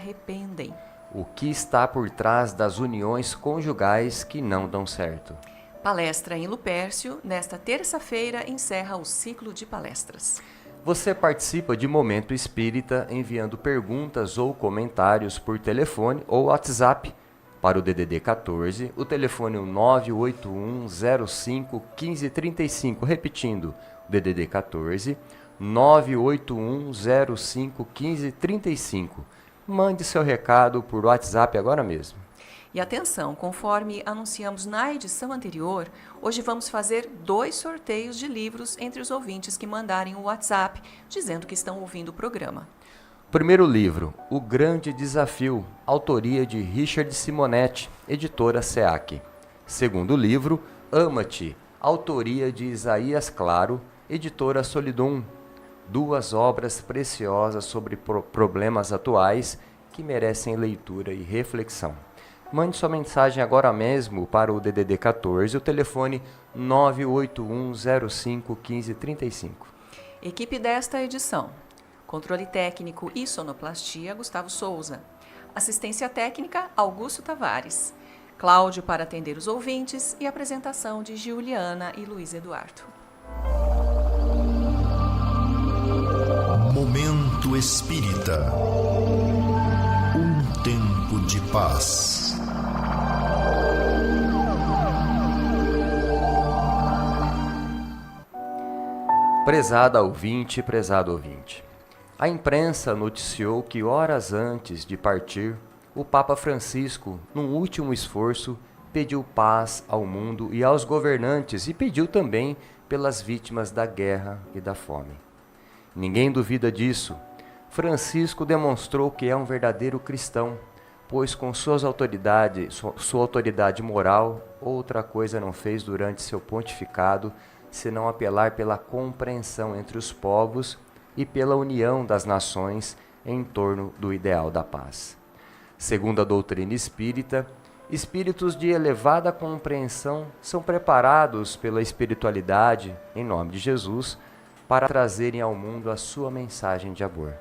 arrependem. O que está por trás das uniões conjugais que não dão certo? Palestra em Lupércio, nesta terça-feira, encerra o ciclo de palestras. Você participa de Momento Espírita enviando perguntas ou comentários por telefone ou WhatsApp para o DDD 14, o telefone 981 05 1535, repetindo, DDD 14 981 05 1535. Mande seu recado por WhatsApp agora mesmo. E atenção, conforme anunciamos na edição anterior, hoje vamos fazer 2 sorteios de livros entre os ouvintes que mandarem o WhatsApp dizendo que estão ouvindo o programa. Primeiro livro, O Grande Desafio, autoria de Richard Simonetti, editora SEAC. Segundo livro, Ama-te, autoria de Isaías Claro, editora Solidum. 2 obras preciosas sobre problemas atuais que merecem leitura e reflexão. Mande sua mensagem agora mesmo para o DDD 14, o telefone 981 05 1535. Equipe desta edição: controle técnico e sonoplastia, Gustavo Souza. Assistência técnica, Augusto Tavares. Cláudio para atender os ouvintes e apresentação de Juliana e Luiz Eduardo. Momento Espírita. Um tempo de paz. Prezada ouvinte, prezado ouvinte. A imprensa noticiou que horas antes de partir, o Papa Francisco, num último esforço, pediu paz ao mundo e aos governantes e pediu também pelas vítimas da guerra e da fome. Ninguém duvida disso. Francisco demonstrou que é um verdadeiro cristão, pois com sua autoridade moral, outra coisa não fez durante seu pontificado, senão apelar pela compreensão entre os povos e pela união das nações em torno do ideal da paz. Segundo a doutrina espírita, espíritos de elevada compreensão são preparados pela espiritualidade, em nome de Jesus, para trazerem ao mundo a sua mensagem de amor.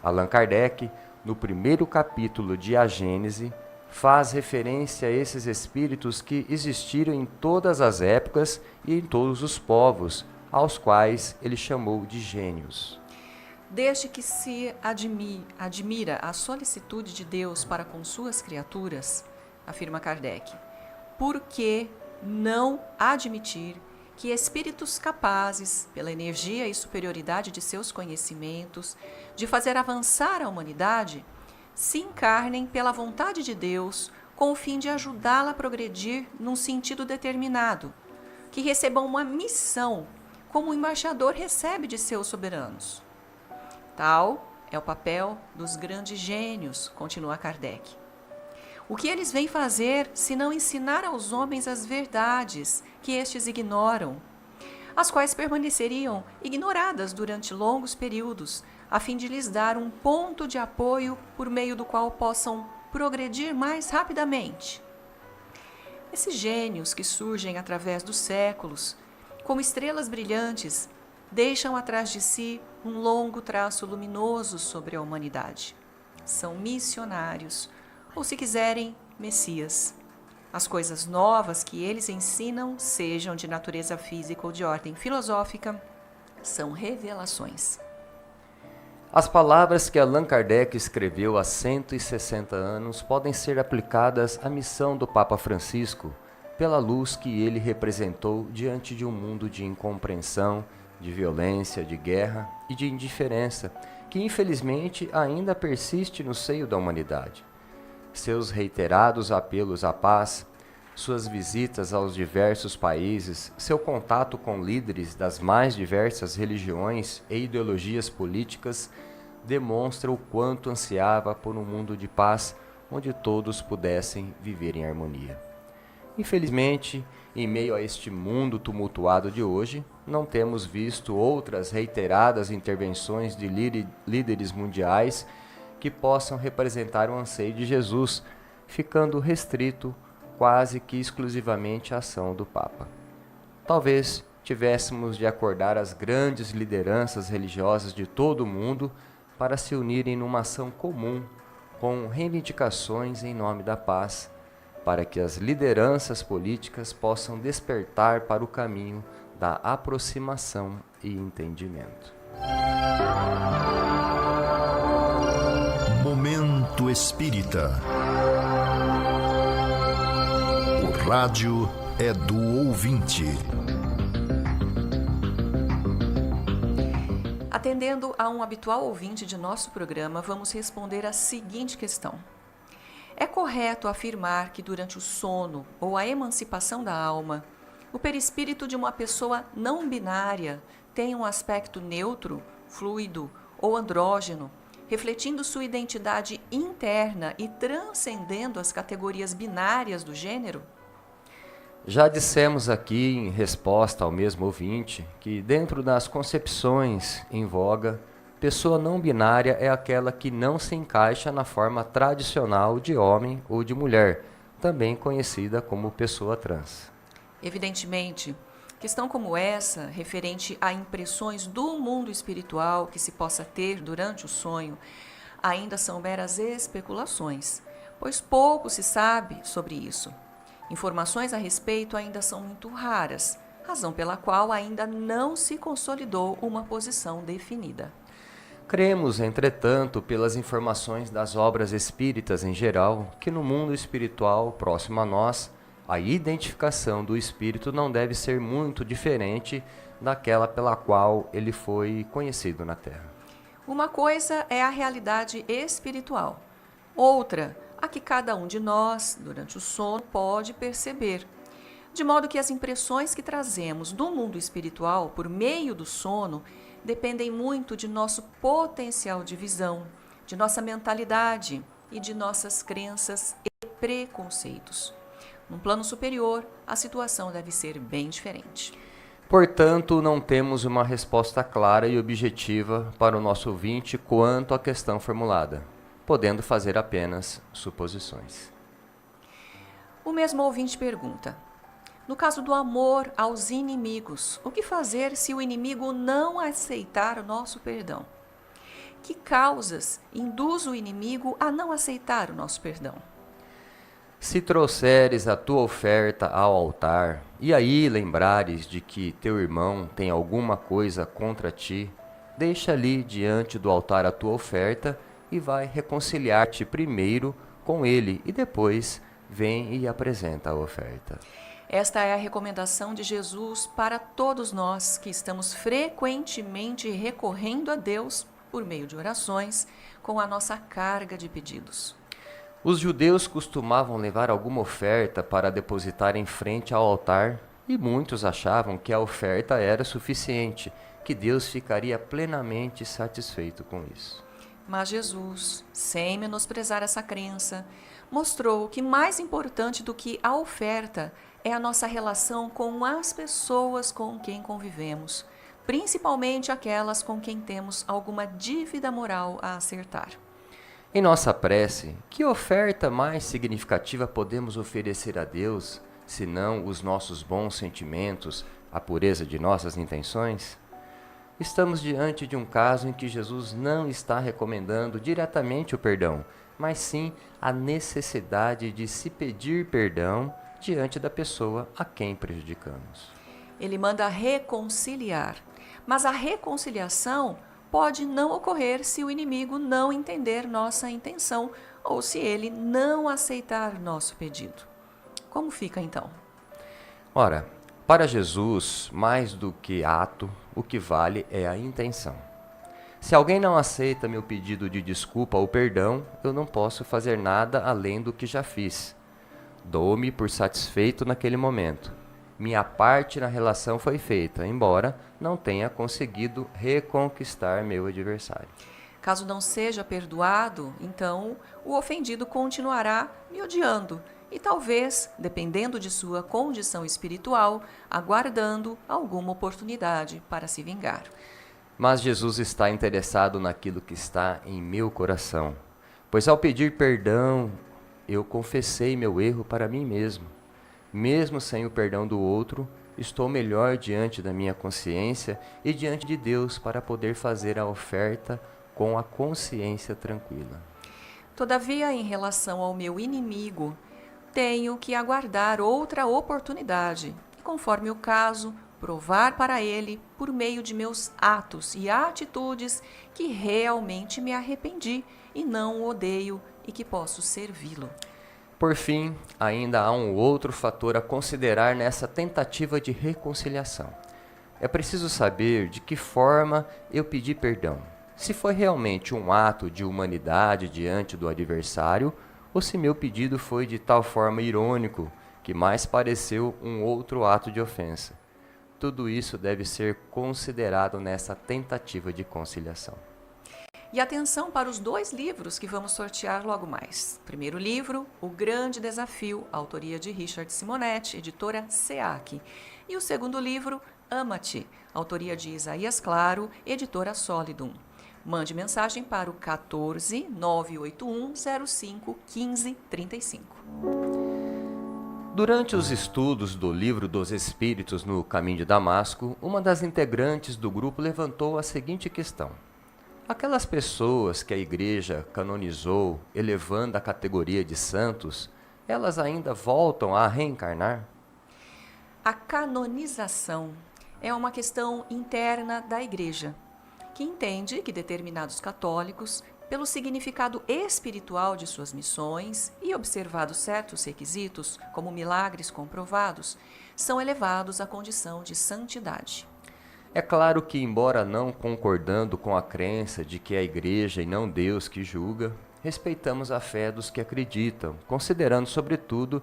Allan Kardec, no primeiro capítulo de A Gênese, faz referência a esses espíritos que existiram em todas as épocas e em todos os povos, aos quais ele chamou de gênios. Desde que se admira a solicitude de Deus para com suas criaturas, afirma Kardec, por que não admitir que espíritos capazes, pela energia e superioridade de seus conhecimentos, de fazer avançar a humanidade, se encarnem pela vontade de Deus com o fim de ajudá-la a progredir num sentido determinado, que recebam uma missão como o embaixador recebe de seus soberanos. Tal é o papel dos grandes gênios, continua Kardec. O que eles vêm fazer se não ensinar aos homens as verdades que estes ignoram, as quais permaneceriam ignoradas durante longos períodos, a fim de lhes dar um ponto de apoio por meio do qual possam progredir mais rapidamente. Esses gênios que surgem através dos séculos, como estrelas brilhantes, deixam atrás de si um longo traço luminoso sobre a humanidade. São missionários, ou se quiserem, Messias. As coisas novas que eles ensinam, sejam de natureza física ou de ordem filosófica, são revelações. As palavras que Allan Kardec escreveu há 160 anos podem ser aplicadas à missão do Papa Francisco, pela luz que ele representou diante de um mundo de incompreensão, de violência, de guerra e de indiferença, que infelizmente ainda persiste no seio da humanidade. Seus reiterados apelos à paz, suas visitas aos diversos países, seu contato com líderes das mais diversas religiões e ideologias políticas demonstra o quanto ansiava por um mundo de paz onde todos pudessem viver em harmonia. Infelizmente, em meio a este mundo tumultuado de hoje, não temos visto outras reiteradas intervenções de líderes mundiais que possam representar o anseio de Jesus, ficando restrito quase que exclusivamente à ação do Papa. Talvez tivéssemos de acordar as grandes lideranças religiosas de todo o mundo para se unirem numa ação comum com reivindicações em nome da paz, para que as lideranças políticas possam despertar para o caminho da aproximação e entendimento. Momento Espírita. O rádio é do ouvinte. Atendendo a um habitual ouvinte de nosso programa, vamos responder a seguinte questão. É correto afirmar que durante o sono ou a emancipação da alma, o perispírito de uma pessoa não binária tem um aspecto neutro, fluido ou andrógeno, refletindo sua identidade interna e transcendendo as categorias binárias do gênero? Já dissemos aqui, em resposta ao mesmo ouvinte, que dentro das concepções em voga, pessoa não binária é aquela que não se encaixa na forma tradicional de homem ou de mulher, também conhecida como pessoa trans. Evidentemente, questão como essa, referente a impressões do mundo espiritual que se possa ter durante o sonho, ainda são meras especulações, pois pouco se sabe sobre isso. Informações a respeito ainda são muito raras, razão pela qual ainda não se consolidou uma posição definida. Cremos, entretanto, pelas informações das obras espíritas em geral, que no mundo espiritual próximo a nós, a identificação do espírito não deve ser muito diferente daquela pela qual ele foi conhecido na Terra. Uma coisa é a realidade espiritual, outra, a que cada um de nós, durante o sono, pode perceber. De modo que as impressões que trazemos do mundo espiritual por meio do sono dependem muito de nosso potencial de visão, de nossa mentalidade e de nossas crenças e preconceitos. Num plano superior, a situação deve ser bem diferente. Portanto, não temos uma resposta clara e objetiva para o nosso ouvinte quanto à questão formulada, podendo fazer apenas suposições. O mesmo ouvinte pergunta: no caso do amor aos inimigos, o que fazer se o inimigo não aceitar o nosso perdão? Que causas induz o inimigo a não aceitar o nosso perdão? Se trouxeres a tua oferta ao altar, e aí lembrares de que teu irmão tem alguma coisa contra ti, deixa ali diante do altar a tua oferta e vai reconciliar-te primeiro com ele e depois vem e apresenta a oferta. Esta é a recomendação de Jesus para todos nós que estamos frequentemente recorrendo a Deus por meio de orações com a nossa carga de pedidos. Os judeus costumavam levar alguma oferta para depositar em frente ao altar e muitos achavam que a oferta era suficiente, que Deus ficaria plenamente satisfeito com isso. Mas Jesus, sem menosprezar essa crença, mostrou que mais importante do que a oferta é a nossa relação com as pessoas com quem convivemos, principalmente aquelas com quem temos alguma dívida moral a acertar. Em nossa prece, que oferta mais significativa podemos oferecer a Deus, senão os nossos bons sentimentos, a pureza de nossas intenções? Estamos diante de um caso em que Jesus não está recomendando diretamente o perdão, mas sim a necessidade de se pedir perdão diante da pessoa a quem prejudicamos. Ele manda reconciliar, mas a reconciliação pode não ocorrer se o inimigo não entender nossa intenção ou se ele não aceitar nosso pedido. Como fica então? Ora, para Jesus, mais do que ato, o que vale é a intenção. Se alguém não aceita meu pedido de desculpa ou perdão, eu não posso fazer nada além do que já fiz. Dou-me por satisfeito naquele momento. Minha parte na relação foi feita, embora não tenha conseguido reconquistar meu adversário. Caso não seja perdoado, então o ofendido continuará me odiando e talvez, dependendo de sua condição espiritual, aguardando alguma oportunidade para se vingar. Mas Jesus está interessado naquilo que está em meu coração, pois ao pedir perdão, eu confessei meu erro para mim mesmo. Mesmo sem o perdão do outro, estou melhor diante da minha consciência e diante de Deus para poder fazer a oferta com a consciência tranquila. Todavia, em relação ao meu inimigo, tenho que aguardar outra oportunidade e, conforme o caso, provar para ele, por meio de meus atos e atitudes, que realmente me arrependi e não o odeio e que posso servi-lo. Por fim, ainda há um outro fator a considerar nessa tentativa de reconciliação. É preciso saber de que forma eu pedi perdão. Se foi realmente um ato de humanidade diante do adversário, ou se meu pedido foi de tal forma irônico que mais pareceu um outro ato de ofensa. Tudo isso deve ser considerado nessa tentativa de conciliação. E atenção para os 2 livros que vamos sortear logo mais. Primeiro livro, O Grande Desafio, autoria de Richard Simonetti, editora SEAC. E o segundo livro, Ama-te, autoria de Isaías Claro, editora Solidum. Mande mensagem para o 14 981 05 15 35. Durante os estudos do Livro dos Espíritos no Caminho de Damasco, uma das integrantes do grupo levantou a seguinte questão: aquelas pessoas que a Igreja canonizou, elevando a categoria de santos, elas ainda voltam a reencarnar? A canonização é uma questão interna da Igreja, que entende que determinados católicos, pelo significado espiritual de suas missões e observados certos requisitos, como milagres comprovados, são elevados à condição de santidade. É claro que, embora não concordando com a crença de que é a Igreja e não Deus que julga, respeitamos a fé dos que acreditam, considerando, sobretudo,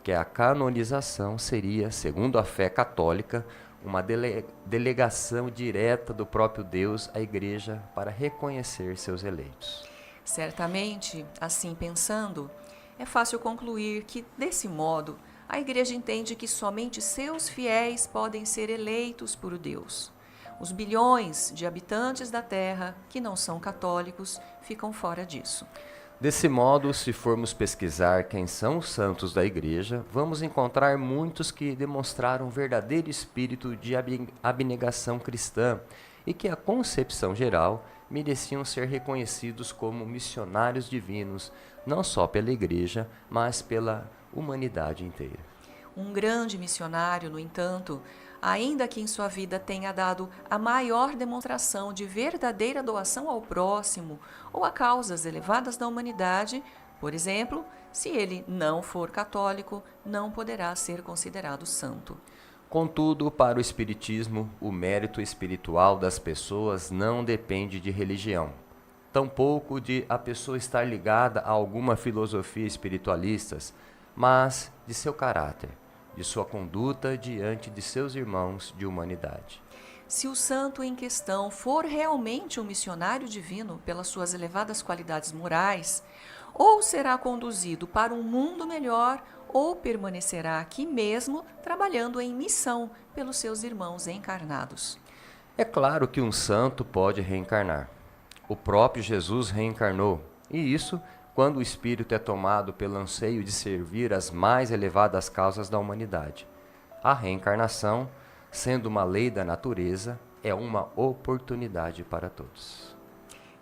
que a canonização seria, segundo a fé católica, uma delegação direta do próprio Deus à Igreja para reconhecer seus eleitos. Certamente, assim pensando, é fácil concluir que, desse modo, a Igreja entende que somente seus fiéis podem ser eleitos por Deus. Os bilhões de habitantes da Terra que não são católicos ficam fora disso. Desse modo, se formos pesquisar quem são os santos da Igreja, vamos encontrar muitos que demonstraram um verdadeiro espírito de abnegação cristã e que, a concepção geral, mereciam ser reconhecidos como missionários divinos, não só pela Igreja, mas pela humanidade inteira. Um grande missionário, no entanto, ainda que em sua vida tenha dado a maior demonstração de verdadeira doação ao próximo ou a causas elevadas da humanidade, por exemplo, se ele não for católico, não poderá ser considerado santo. Contudo, para o Espiritismo, o mérito espiritual das pessoas não depende de religião, tampouco de a pessoa estar ligada a alguma filosofia espiritualista, mas de seu caráter, de sua conduta diante de seus irmãos de humanidade. Se o santo em questão for realmente um missionário divino pelas suas elevadas qualidades morais, ou será conduzido para um mundo melhor, ou permanecerá aqui mesmo trabalhando em missão pelos seus irmãos encarnados. É claro que um santo pode reencarnar. O próprio Jesus reencarnou, e isso quando o espírito é tomado pelo anseio de servir as mais elevadas causas da humanidade. A reencarnação, sendo uma lei da natureza, é uma oportunidade para todos.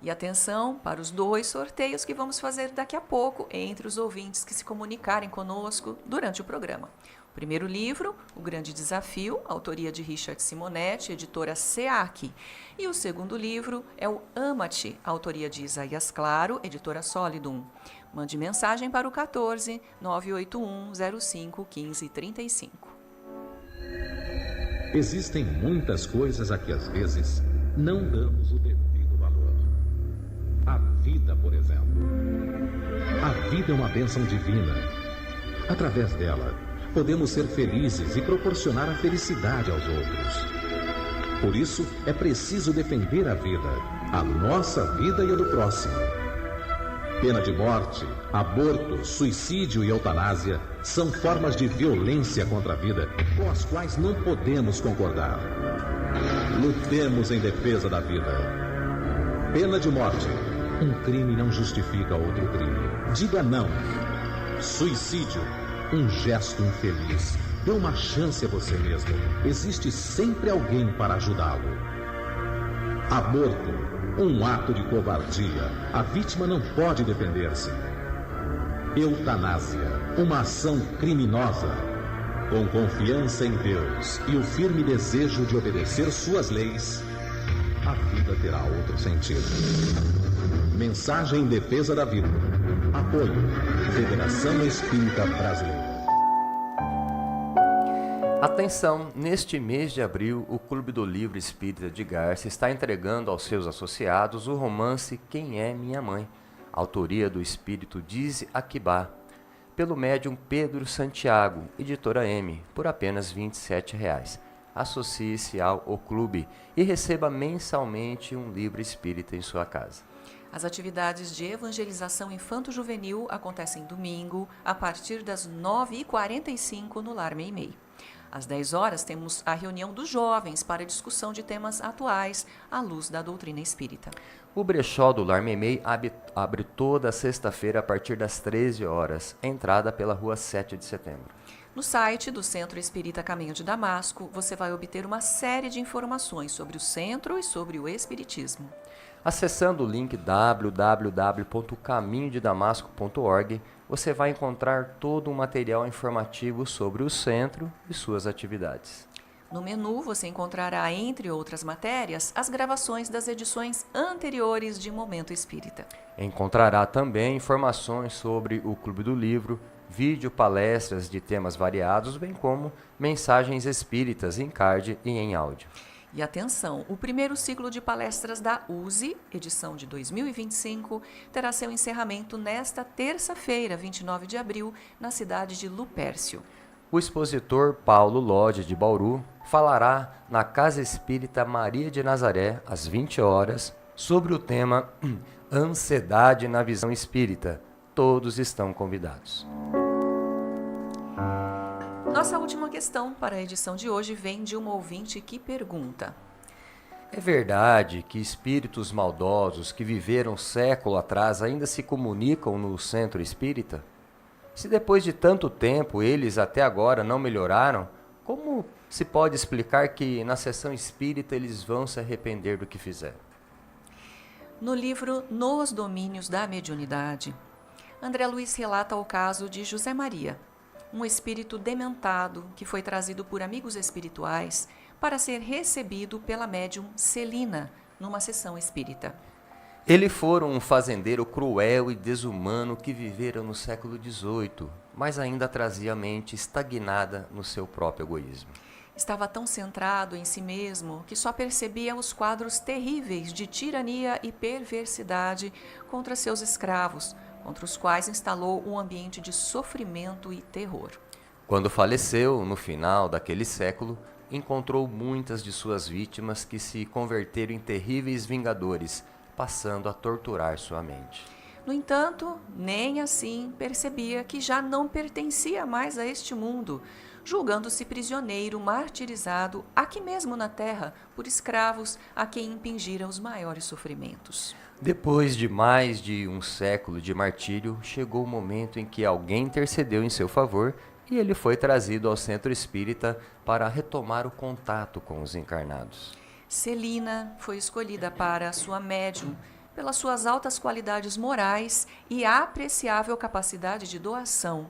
E atenção para os 2 sorteios que vamos fazer daqui a pouco entre os ouvintes que se comunicarem conosco durante o programa. O primeiro livro, O Grande Desafio, autoria de Richard Simonetti, editora SEAC. E o segundo livro é o Ama-te, autoria de Isaías Claro, editora Solidum. Mande mensagem para o 14 981 05 15 35. Existem muitas coisas a que às vezes não damos o devido valor. A vida, por exemplo. A vida é uma bênção divina. Através dela, podemos ser felizes e proporcionar a felicidade aos outros. Por isso, é preciso defender a vida, a nossa vida e a do próximo. Pena de morte, aborto, suicídio e eutanásia são formas de violência contra a vida com as quais não podemos concordar. Lutemos em defesa da vida. Pena de morte. Um crime não justifica outro crime. Diga não. Suicídio. Um gesto infeliz. Dê uma chance a você mesmo. Existe sempre alguém para ajudá-lo. Aborto, um ato de covardia. A vítima não pode defender-se. Eutanásia, uma ação criminosa. Com confiança em Deus e o firme desejo de obedecer suas leis, a vida terá outro sentido. Mensagem em defesa da vida. Apoio. Federação Espírita Brasileira. Atenção, neste mês de abril, o Clube do Livro Espírita de Garça está entregando aos seus associados o romance Quem é Minha Mãe, autoria do espírito Dize Aquibá, pelo médium Pedro Santiago, editora M, por apenas R$ 27,00. Associe-se ao Clube e receba mensalmente um livro espírita em sua casa. As atividades de evangelização infanto-juvenil acontecem domingo, a partir das 9h45 no Lar Meimei. Às 10 horas, temos a reunião dos jovens para discussão de temas atuais à luz da doutrina espírita. O brechó do Lar Meimei abre toda sexta-feira a partir das 13 horas, entrada pela rua 7 de setembro. No site do Centro Espírita Caminho de Damasco, você vai obter uma série de informações sobre o centro e sobre o espiritismo. Acessando o link www.caminhodedamasco.org, você vai encontrar todo um material informativo sobre o centro e suas atividades. No menu, você encontrará, entre outras matérias, as gravações das edições anteriores de Momento Espírita. Encontrará também informações sobre o Clube do Livro, vídeo palestras de temas variados, bem como mensagens espíritas em card e em áudio. E atenção, o primeiro ciclo de palestras da USE, edição de 2025, terá seu encerramento nesta terça-feira, 29 de abril, na cidade de Lupércio. O expositor Paulo Lodge, de Bauru, falará na Casa Espírita Maria de Nazaré, às 20 horas, sobre o tema Ansiedade na Visão Espírita. Todos estão convidados. Nossa última questão para a edição de hoje vem de uma ouvinte que pergunta: é verdade que espíritos maldosos que viveram século atrás ainda se comunicam no centro espírita? Se depois de tanto tempo eles até agora não melhoraram, como se pode explicar que na sessão espírita eles vão se arrepender do que fizeram? No livro Nos Domínios da Mediunidade, André Luiz relata o caso de José Maria, um espírito dementado que foi trazido por amigos espirituais para ser recebido pela médium Celina numa sessão espírita. Ele fora um fazendeiro cruel e desumano que vivera no século XVIII, mas ainda trazia a mente estagnada no seu próprio egoísmo. Estava tão centrado em si mesmo que só percebia os quadros terríveis de tirania e perversidade contra seus escravos, contra os quais instalou um ambiente de sofrimento e terror. Quando faleceu, no final daquele século, encontrou muitas de suas vítimas que se converteram em terríveis vingadores, passando a torturar sua mente. No entanto, nem assim percebia que já não pertencia mais a este mundo, julgando-se prisioneiro martirizado aqui mesmo na terra por escravos a quem impingiram os maiores sofrimentos. Depois de mais de um século de martírio, chegou o momento em que alguém intercedeu em seu favor e ele foi trazido ao centro espírita para retomar o contato com os encarnados. Celina foi escolhida para sua médium pelas suas altas qualidades morais e apreciável capacidade de doação,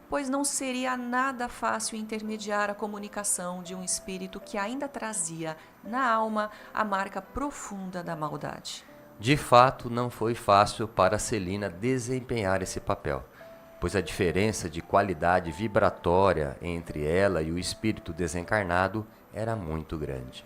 pois não seria nada fácil intermediar a comunicação de um espírito que ainda trazia na alma a marca profunda da maldade. De fato, não foi fácil para Celina desempenhar esse papel, pois a diferença de qualidade vibratória entre ela e o espírito desencarnado era muito grande.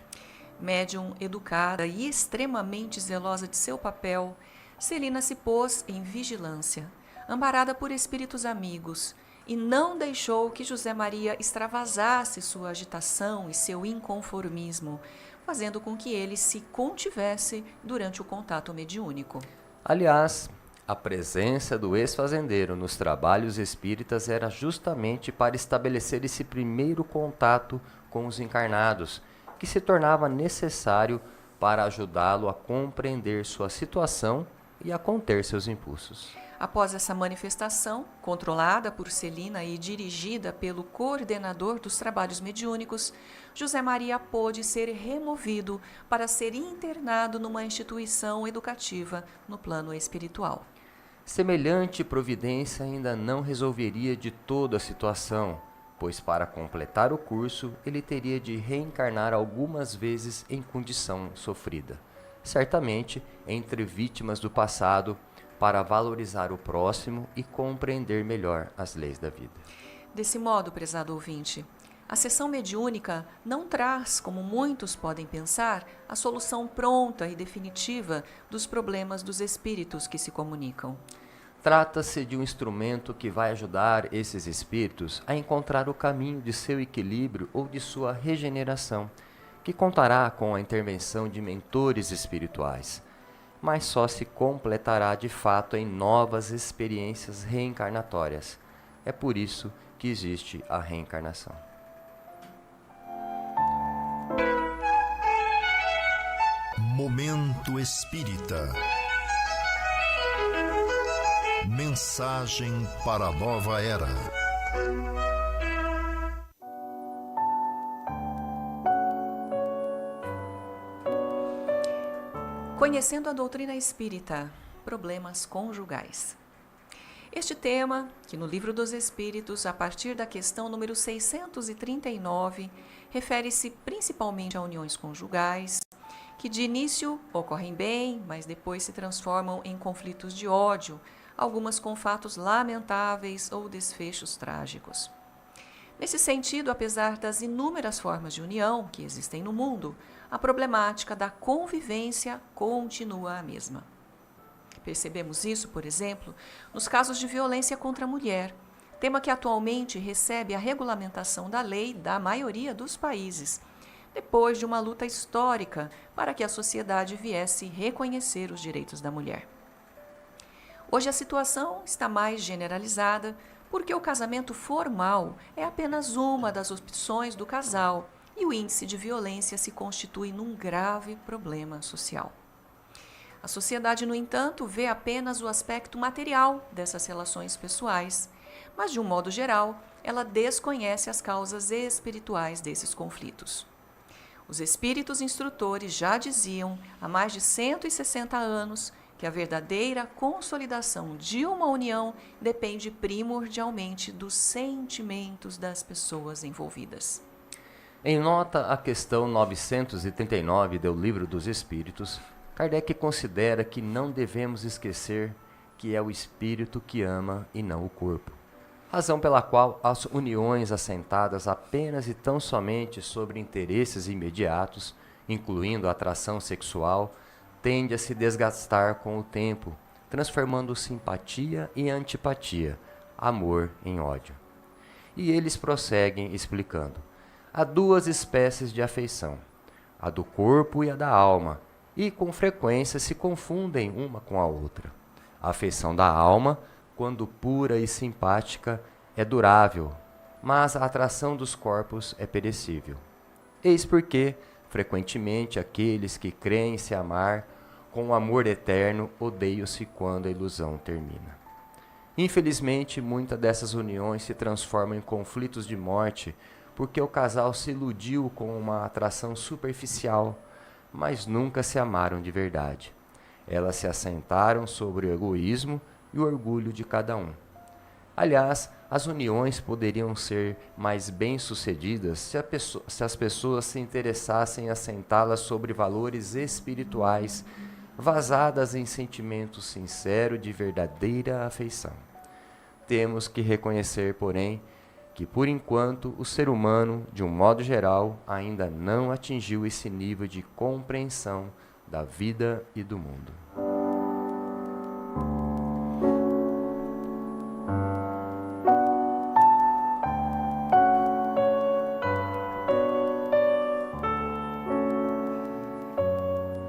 Médium educada e extremamente zelosa de seu papel, Celina se pôs em vigilância, amparada por espíritos amigos, e não deixou que José Maria extravasasse sua agitação e seu inconformismo, fazendo com que ele se contivesse durante o contato mediúnico. Aliás, a presença do ex-fazendeiro nos trabalhos espíritas era justamente para estabelecer esse primeiro contato com os encarnados, que se tornava necessário para ajudá-lo a compreender sua situação e a conter seus impulsos. Após essa manifestação, controlada por Celina e dirigida pelo coordenador dos trabalhos mediúnicos, José Maria pôde ser removido para ser internado numa instituição educativa no plano espiritual. Semelhante providência ainda não resolveria de toda a situação, pois para completar o curso ele teria de reencarnar algumas vezes em condição sofrida, certamente entre vítimas do passado, para valorizar o próximo e compreender melhor as leis da vida. Desse modo, prezado ouvinte, a sessão mediúnica não traz, como muitos podem pensar, a solução pronta e definitiva dos problemas dos espíritos que se comunicam. Trata-se de um instrumento que vai ajudar esses espíritos a encontrar o caminho de seu equilíbrio ou de sua regeneração, que contará com a intervenção de mentores espirituais, mas só se completará de fato em novas experiências reencarnatórias. É por isso que existe a reencarnação. Momento Espírita. Mensagem para a nova era. Conhecendo a doutrina espírita, problemas conjugais. Este tema, que no Livro dos Espíritos, a partir da questão número 639, refere-se principalmente a uniões conjugais, que de início ocorrem bem, mas depois se transformam em conflitos de ódio, algumas com fatos lamentáveis ou desfechos trágicos. Nesse sentido, apesar das inúmeras formas de união que existem no mundo, a problemática da convivência continua a mesma. Percebemos isso, por exemplo, nos casos de violência contra a mulher, tema que atualmente recebe a regulamentação da lei da maioria dos países, depois de uma luta histórica para que a sociedade viesse reconhecer os direitos da mulher. Hoje a situação está mais generalizada porque o casamento formal é apenas uma das opções do casal e o índice de violência se constitui num grave problema social. A sociedade, no entanto, vê apenas o aspecto material dessas relações pessoais, mas, de um modo geral, ela desconhece as causas espirituais desses conflitos. Os espíritos instrutores já diziam, há mais de 160 anos, que a verdadeira consolidação de uma união depende primordialmente dos sentimentos das pessoas envolvidas. Em nota à questão 939 do Livro dos Espíritos, Kardec considera que não devemos esquecer que é o espírito que ama e não o corpo, razão pela qual as uniões assentadas apenas e tão somente sobre interesses imediatos, incluindo a atração sexual, tende a se desgastar com o tempo, transformando simpatia em antipatia, amor em ódio. E eles prosseguem explicando: há duas espécies de afeição, a do corpo e a da alma, e com frequência se confundem uma com a outra. A afeição da alma, quando pura e simpática, é durável, mas a atração dos corpos é perecível. Eis porque, frequentemente, aqueles que creem se amar com o amor eterno odeiam-se quando a ilusão termina. Infelizmente, muitas dessas uniões se transformam em conflitos de morte porque o casal se iludiu com uma atração superficial, mas nunca se amaram de verdade. Elas se assentaram sobre o egoísmo e o orgulho de cada um. Aliás, as uniões poderiam ser mais bem-sucedidas se as pessoas se interessassem em assentá-las sobre valores espirituais, vazadas em sentimento sincero de verdadeira afeição. Temos que reconhecer, porém, que, por enquanto, o ser humano, de um modo geral, ainda não atingiu esse nível de compreensão da vida e do mundo.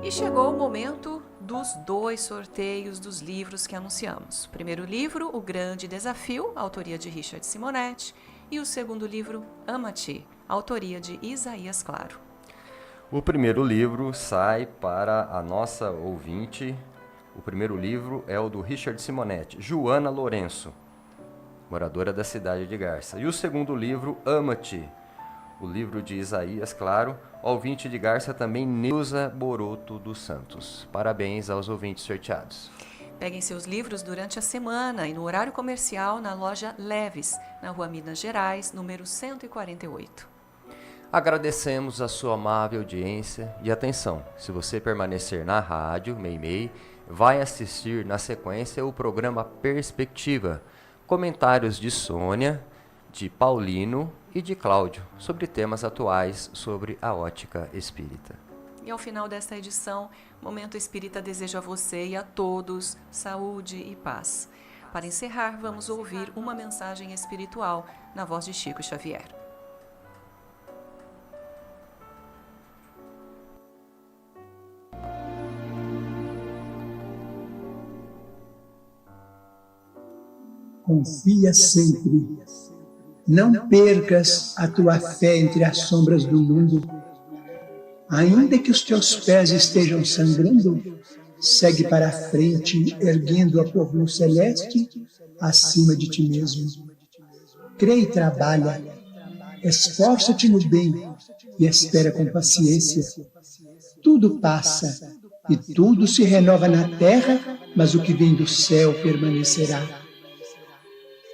E chegou o momento dos 2 sorteios dos livros que anunciamos. O primeiro livro, O Grande Desafio, autoria de Richard Simonetti, e o segundo livro, Ama-te, autoria de Isaías Claro. O primeiro livro sai para a nossa ouvinte O primeiro livro é o do Richard Simonetti, Joana Lourenço, moradora da cidade de Garça. E o segundo livro, Ama-te, o livro de Isaías, claro, ouvinte de Garça também, Neuza Boroto dos Santos. Parabéns aos ouvintes sorteados. Peguem seus livros durante a semana e no horário comercial na loja Leves, na Rua Minas Gerais, número 148. Agradecemos a sua amável audiência e atenção. Se você permanecer na rádio Meimei, vai assistir na sequência o programa Perspectiva, comentários de Sônia, de Paulino e de Cláudio sobre temas atuais sobre a ótica espírita. E ao final desta edição, Momento Espírita deseja a você e a todos saúde e paz. Para encerrar, vamos ouvir uma mensagem espiritual na voz de Chico Xavier. Confia sempre. Não percas a tua fé entre as sombras do mundo. Ainda que os teus pés estejam sangrando, segue para a frente, erguendo a tua luz celeste acima de ti mesmo. Crê e trabalha, esforça-te no bem e espera com paciência. Tudo passa e tudo se renova na terra, mas o que vem do céu permanecerá.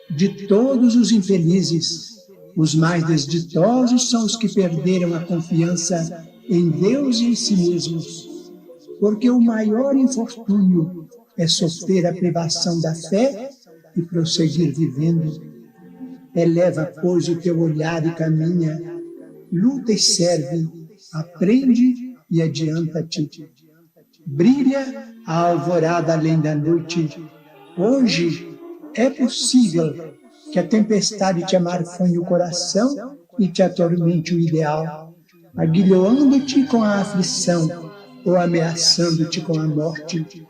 De todos os infelizes, os mais desditosos são os que perderam a confiança em Deus e em si mesmos, porque o maior infortúnio é sofrer a privação da fé e prosseguir vivendo. Eleva, pois, o teu olhar e caminha, luta e serve, aprende e adianta-te. Brilha a alvorada além da noite. Hoje é possível que a tempestade te amarfanhe o coração e te atormente o ideal, aguilhoando-te com a aflição ou ameaçando-te com a morte.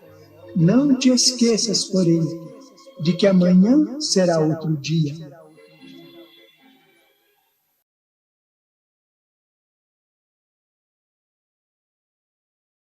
Não te esqueças, porém, de que amanhã será outro dia.